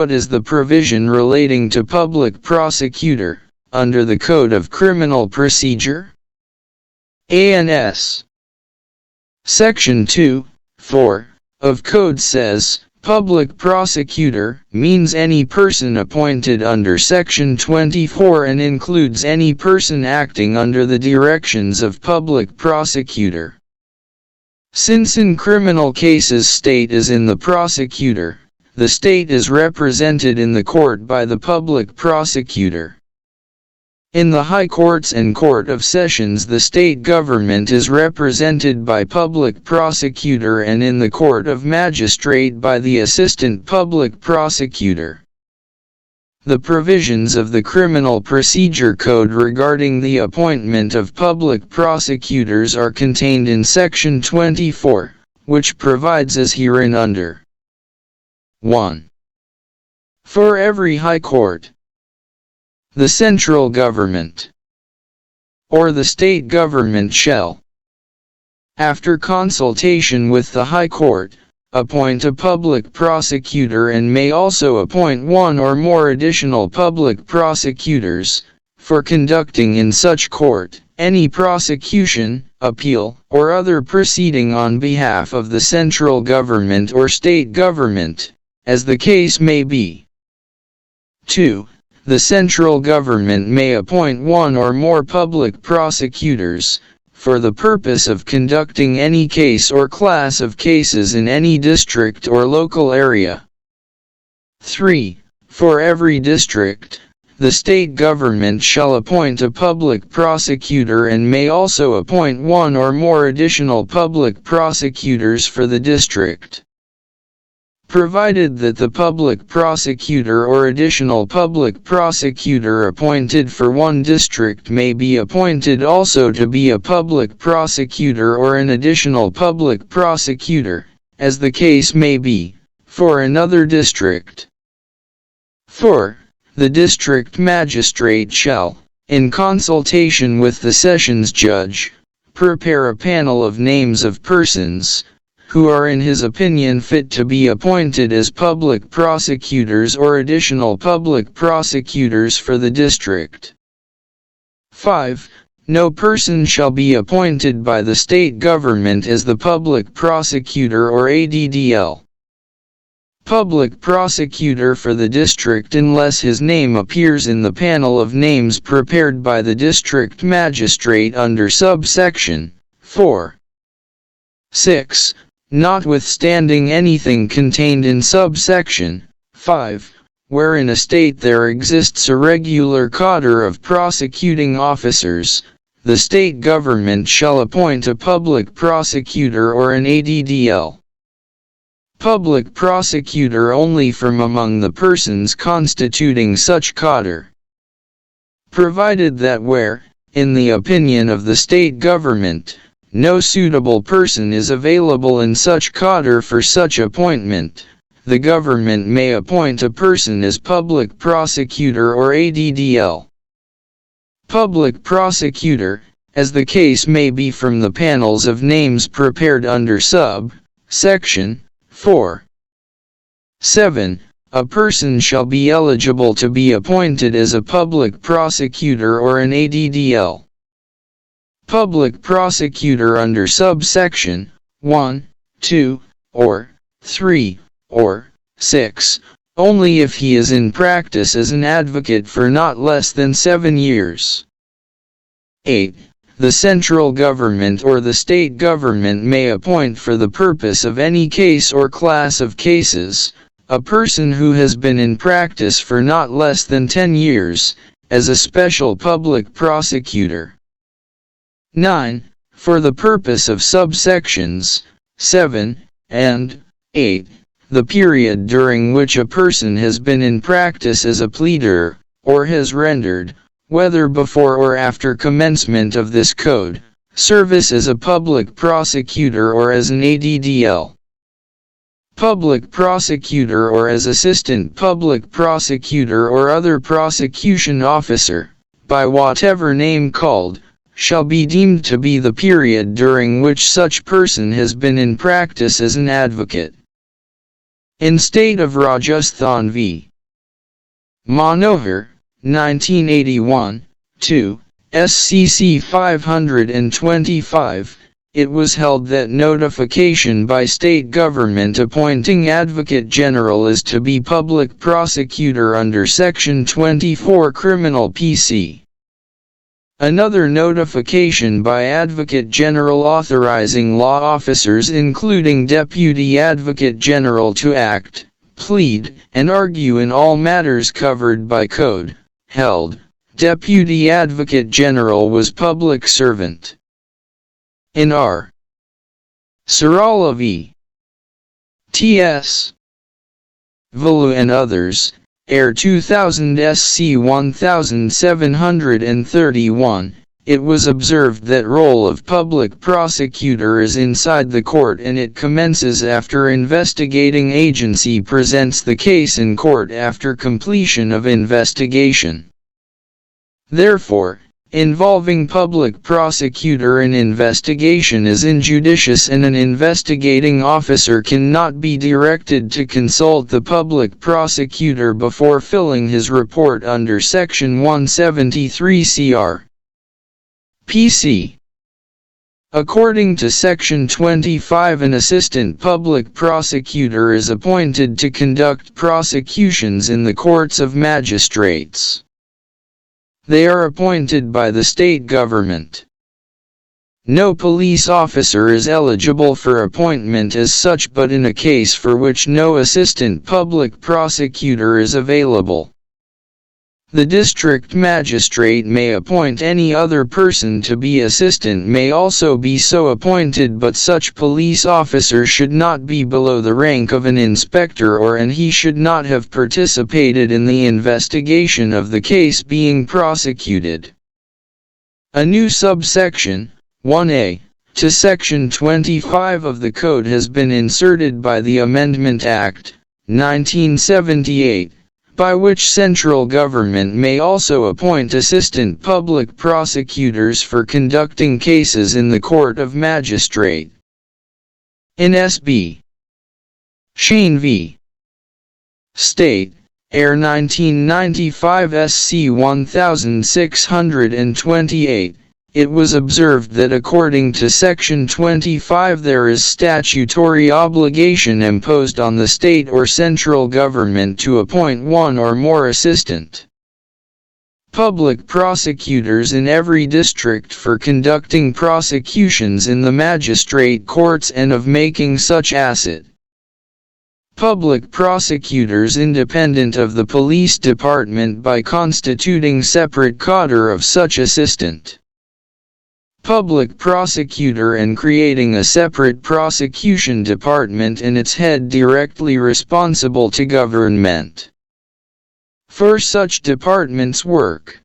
What is the provision relating to public prosecutor, under the Code of Criminal Procedure? ANS. Section 2(4) of Code says, public prosecutor means any person appointed under Section 24 and includes any person acting under the directions of public prosecutor. Since in criminal cases state is in the prosecutor, the state is represented in the court by the public prosecutor. In the High Courts and Court of Sessions the state government is represented by public prosecutor, and in the Court of Magistrate by the Assistant Public Prosecutor. The provisions of the Criminal Procedure Code regarding the appointment of public prosecutors are contained in Section 24, which provides as herein under. 1. For every High Court, the central government or the state government shall, after consultation with the High Court, appoint a public prosecutor and may also appoint one or more additional public prosecutors, for conducting in such court any prosecution, appeal, or other proceeding on behalf of the central government or state government, as the case may be. 2. The central government may appoint one or more public prosecutors, for the purpose of conducting any case or class of cases in any district or local area. 3. For every district, the state government shall appoint a public prosecutor and may also appoint one or more additional public prosecutors for the district, provided that the public prosecutor or additional public prosecutor appointed for one district may be appointed also to be a public prosecutor or an additional public prosecutor, as the case may be, for another district. 4. The district magistrate shall, in consultation with the sessions judge, prepare a panel of names of persons, who are in his opinion fit to be appointed as public prosecutors or additional public prosecutors for the district. 5. No person shall be appointed by the state government as the public prosecutor or ADDL, public prosecutor for the district unless his name appears in the panel of names prepared by the district magistrate under subsection 4. 6. Notwithstanding anything contained in subsection 5, where in a state there exists a regular cadre of prosecuting officers, the state government shall appoint a public prosecutor or an ADDL, public prosecutor only from among the persons constituting such cadre, provided that where, in the opinion of the state government, no suitable person is available in such cadre for such appointment, the government may appoint a person as public prosecutor or ADDL, public prosecutor, as the case may be from the panels of names prepared under sub-section 4. 7. A person shall be eligible to be appointed as a public prosecutor or an ADDL, public prosecutor under subsection 1, 2, or 3, or 6, only if he is in practice as an advocate for not less than 7 years. 8. The central government or the state government may appoint for the purpose of any case or class of cases, a person who has been in practice for not less than 10 years, as a special public prosecutor. 9. For the purpose of subsections 7 and 8, the period during which a person has been in practice as a pleader, or has rendered, whether before or after commencement of this code, service as a public prosecutor or as an ADDL, public prosecutor or as assistant public prosecutor or other prosecution officer, by whatever name called, shall be deemed to be the period during which such person has been in practice as an advocate. In State of Rajasthan v. Manover, 1981, 2, SCC 525, it was held that notification by state government appointing Advocate General is to be public prosecutor under Section 24 Criminal PC. Another notification by Advocate General authorizing law officers including Deputy Advocate General to act, plead, and argue in all matters covered by code, held. Deputy Advocate General was public servant. In R. Sarala v. T.S. Valu and others, Air 2000 SC 1731, it was observed that role of public prosecutor is inside the court and it commences after investigating agency presents the case in court after completion of investigation. Therefore, involving public prosecutor in investigation is injudicious and an investigating officer cannot be directed to consult the public prosecutor before filling his report under Section 173 CR. PC. According to Section 25, an assistant public prosecutor is appointed to conduct prosecutions in the courts of magistrates. They are appointed by the state government. No police officer is eligible for appointment as such but in a case for which no assistant public prosecutor is available, the district magistrate may appoint any other person to be assistant may also be so appointed, but such police officer should not be below the rank of an inspector and he should not have participated in the investigation of the case being prosecuted. A new subsection, 1A, to Section 25 of the Code has been inserted by the Amendment Act, 1978. By which central government may also appoint assistant public prosecutors for conducting cases in the Court of Magistrate. In S.B. Shane v. State, Air 1995 SC 1628, it was observed that according to Section 25 there is statutory obligation imposed on the state or central government to appoint one or more assistant public prosecutors in every district for conducting prosecutions in the magistrate courts and of making such public prosecutors independent of the police department by constituting separate cadre of such assistant public prosecutor and creating a separate prosecution department and its head directly responsible to government for such department's work.